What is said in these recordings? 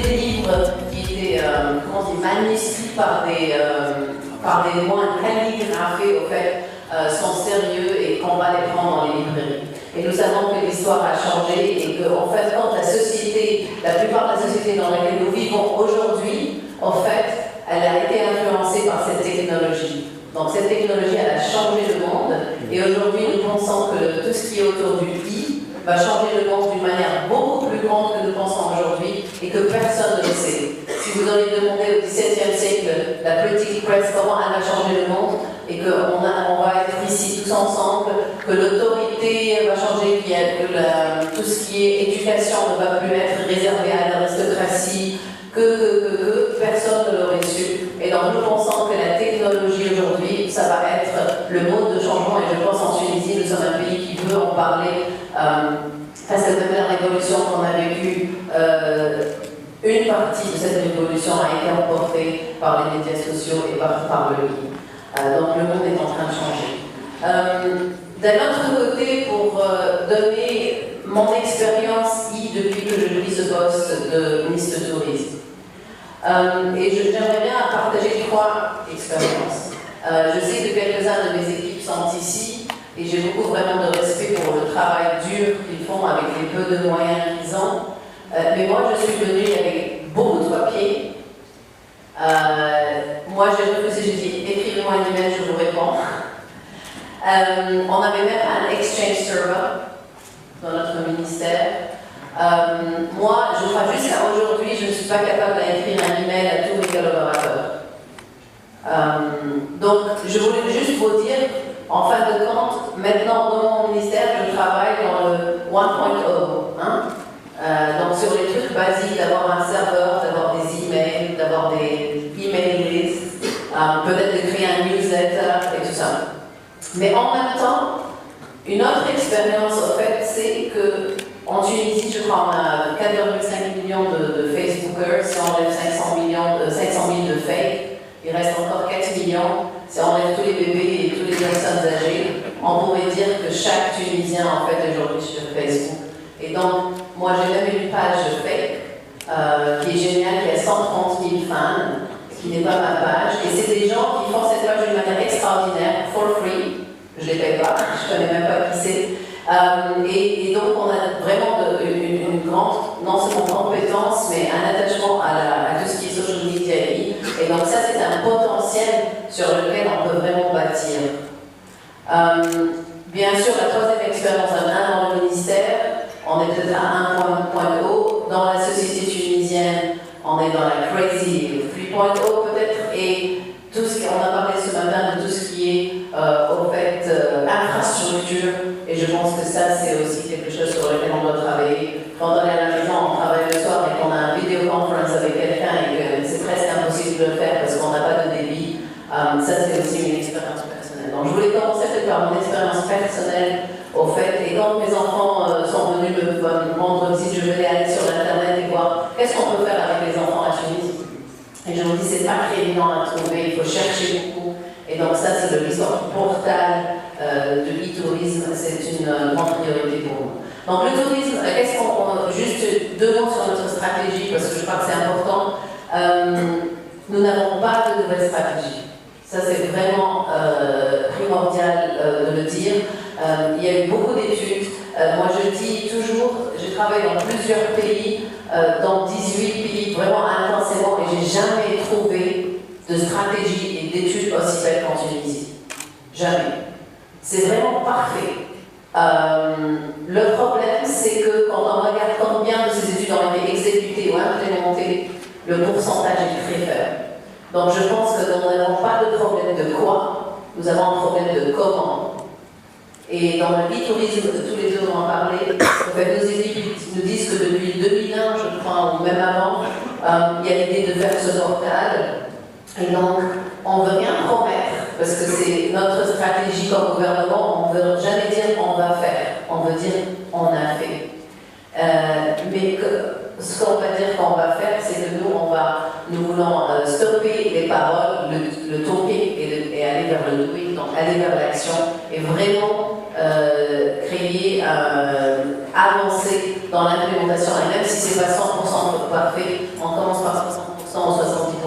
des livres qui étaient manuscrits par des moines calligraphés, au fait, sont sérieux et qu'on va les prendre dans les librairies. Et nous savons que l'histoire a changé et que, en fait, quand la plupart de la société dans laquelle nous vivons aujourd'hui, en fait, elle a été influencée par cette technologie. Donc cette technologie, elle a changé le monde et aujourd'hui, nous pensons que tout ce qui est autour du i va changer le monde d'une manière beaucoup plus grande que nous pensons aujourd'hui et que personne ne le sait. Si vous auriez demandé au XVIIe siècle la politique presse comment elle va changer le monde et qu'on va être ici tous ensemble, que l'autorité va changer, que tout ce qui est éducation ne va plus être réservé à l'aristocratie, que personne ne l'aurait su. Et donc nous pensons que la technologie aujourd'hui, ça va être le mode de changement et je pense en Tunisie, nous sommes un pays qui veut en parler parce que même la révolution qu'on a vécue, une partie de cette révolution a été emportée par les médias sociaux et par le livre. Donc le monde est en train de changer. D'un autre côté, pour donner mon expérience depuis que je vis ce poste de ministre de Tourisme, et j'aimerais bien partager 3 expériences. Je sais que quelques-uns de mes équipes sont ici et j'ai beaucoup vraiment de respect pour le travail dur qu'ils font avec les peu de moyens qu'ils ont. Mais moi, je suis venue avec beaucoup de papiers. Moi, j'ai refusé, j'ai dit écrivez-moi un email, je vous réponds. On avait même un exchange server dans notre ministère. Moi, je crois jusqu'à aujourd'hui, je ne suis pas capable d'écrire un email à tous mes collaborateurs. Donc, je voulais juste vous dire, en fin de compte, maintenant dans mon ministère, je travaille dans le 1.0. Donc, sur les trucs basiques, d'avoir un serveur, d'avoir des emails, d'avoir des email lists, peut-être de créer un newsletter et tout ça. Mais en même temps, une autre expérience, en fait, c'est que en Tunisie, je crois, on a 4,5 millions de Facebookers. Si on enlève 500 000 de fake, il reste encore 4 millions. Si on enlève tous les bébés et toutes les personnes âgées, on pourrait dire que chaque Tunisien, en fait, aujourd'hui sur Facebook. Et donc, moi, j'ai même une page fake qui est géniale, qui a 130 000 fans, qui n'est pas ma page. Et c'est des gens qui font cette page d'une manière extraordinaire, for free. Je ne les paye pas, je ne connais même pas qui c'est. Et donc, on a vraiment une grande, non seulement compétence, mais un attachement à tout ce qui est social media. Et donc, ça, c'est un potentiel sur lequel on peut vraiment bâtir. Bien sûr, la 3e expérience, dans le ministère, on est peut-être à 1.0. Dans la société tunisienne, on est dans la crazy 3.0 peut-être. Et tout ce qu'on a parlé ce matin de tout ce qui est, au fait, infrastructure. Et je pense que ça, c'est aussi quelque chose sur lequel on doit travailler. Quand on est à la maison, on travaille le soir et qu'on a un vidéoconference avec quelqu'un et que c'est presque impossible de le faire parce qu'on n'a pas de débit, ça, c'est aussi une expérience personnelle. Donc, je voulais commencer peut-être par mon expérience personnelle, au fait. Et quand mes enfants sont venus me rendre visite, je voulais aller sur Internet et voir qu'est-ce qu'on peut faire avec les enfants à Tunisie. Et je me dis, c'est pas très évident à trouver, il faut chercher beaucoup. Et donc ça, c'est l'histoire du portal de l'e-tourisme, c'est une grande priorité pour nous. Donc le tourisme, juste 2 mots sur notre stratégie, parce que je crois que c'est important. Nous n'avons pas de nouvelle stratégie. Ça, c'est vraiment primordial de le dire. Il y a eu beaucoup d'études. Moi, je dis toujours, je travaille dans plusieurs pays, dans 18 pays, vraiment intensément, et j'ai jamais trouvé de stratégie et d'études aussi belles qu'en Tunisie. Jamais. C'est vraiment parfait. Le problème, c'est que quand on regarde combien de ces études ont été exécutées ou implémentées, le pourcentage est très faible. Donc je pense que nous n'avons pas de problème de quoi, nous avons un problème de comment. Et dans le e-tourisme, tous les deux ont parlé, en fait, nos équipes nous disent que depuis 2001, je crois, ou même avant, il y a l'idée de faire ce portal. Et donc, on ne veut rien promettre, parce que c'est notre stratégie comme gouvernement, on ne veut jamais dire on va faire, on veut dire on a fait. Mais ce qu'on va dire qu'on va faire, c'est que nous voulons stopper les paroles, le talking et aller vers le doing, donc aller vers l'action, et vraiment créer, avancer dans l'implémentation. Et même si c'est pas 100% parfait, on commence par 60% ou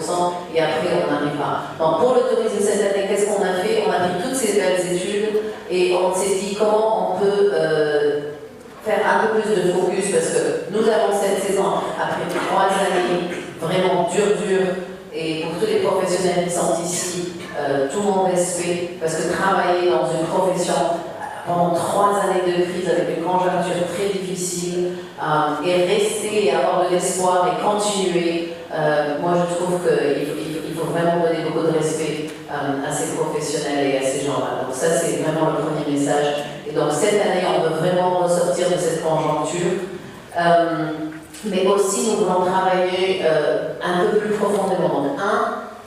70% et après on arrivera. Donc pour le tourisme cette année, qu'est-ce qu'on a fait? On a pris toutes ces belles études et on s'est dit comment on peut faire un peu plus de focus parce que nous avons cette saison, après 3 années vraiment dures, et pour tous les professionnels qui sont ici, tout mon respect, parce que travailler dans une profession pendant 3 années de crise avec une conjoncture très difficile, et rester et avoir de l'espoir et continuer, moi je trouve qu'il faut vraiment donner beaucoup de respect à ces professionnels et à ces gens-là. Donc ça c'est vraiment le premier message. Et donc cette année on veut vraiment ressortir de cette conjoncture. Mais aussi, nous voulons travailler un peu plus profondément. Donc,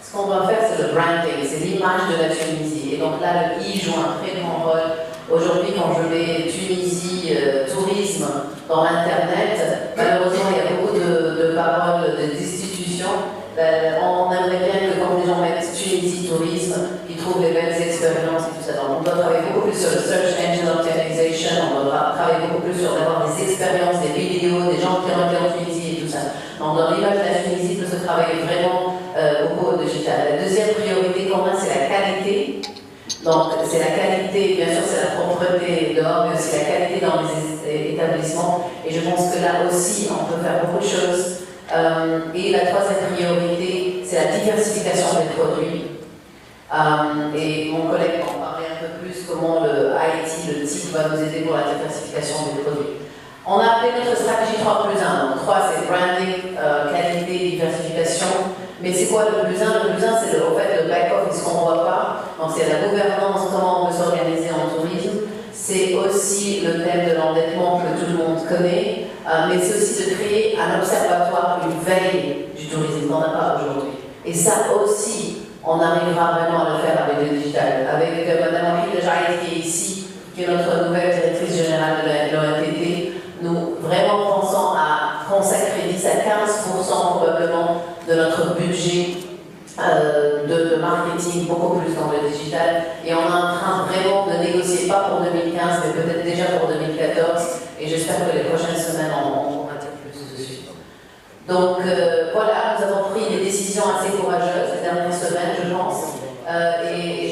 ce qu'on doit faire, c'est le branding, c'est l'image de la Tunisie. Et donc là, le I joue un très grand rôle. Aujourd'hui, quand je mets Tunisie, tourisme dans l'Internet, malheureusement, il y a beaucoup de paroles d'institutions. On aimerait bien que quand les gens mettent Tunisie, tourisme, ils trouvent des belles expériences et tout ça. Donc, on doit travailler beaucoup plus sur le search engine optimization, on doit travailler beaucoup plus sur d'avoir des expériences, des vidéos, des gens qui ont été en Tunisie et tout ça. Donc, dans l'image de la Tunisie, il faut se travailler vraiment beaucoup au digital. La deuxième priorité qu'on a, c'est la qualité. Donc, c'est la qualité, bien sûr, c'est la propreté dehors, mais aussi la qualité dans les établissements. Et je pense que là aussi, on peut faire beaucoup de choses. Et la troisième priorité, c'est la diversification des produits. Et mon collègue va en parler un peu plus, comment le IT, le TIC va nous aider pour la diversification des produits. On a appelé notre stratégie 3+1. Donc 3, c'est branding, qualité, diversification. Mais c'est quoi le plus 1? Le plus 1, c'est au fait le back-office qu'on ne voit pas. Donc c'est la gouvernance, comment on peut s'organiser en tourisme. C'est aussi le thème de l'endettement que tout le monde connaît. Mais c'est aussi de créer un observatoire, une veille du tourisme qu'on n'a pas aujourd'hui. Et ça aussi, on arrivera vraiment à le faire avec le digital. Avec Mme Henri Lejaï qui est ici, qui est notre nouvelle directrice générale de l'ONTT, nous vraiment pensons à consacrer 10 à 15% probablement de notre budget de marketing, beaucoup plus dans le digital. Et on est en train vraiment de négocier, pas pour 2015, mais peut-être déjà pour 2014. Et j'espère que les prochaines semaines, on pourra dire plus dessus. Donc voilà, nous avons pris des décisions assez courageuses ces dernières semaines, je pense. Et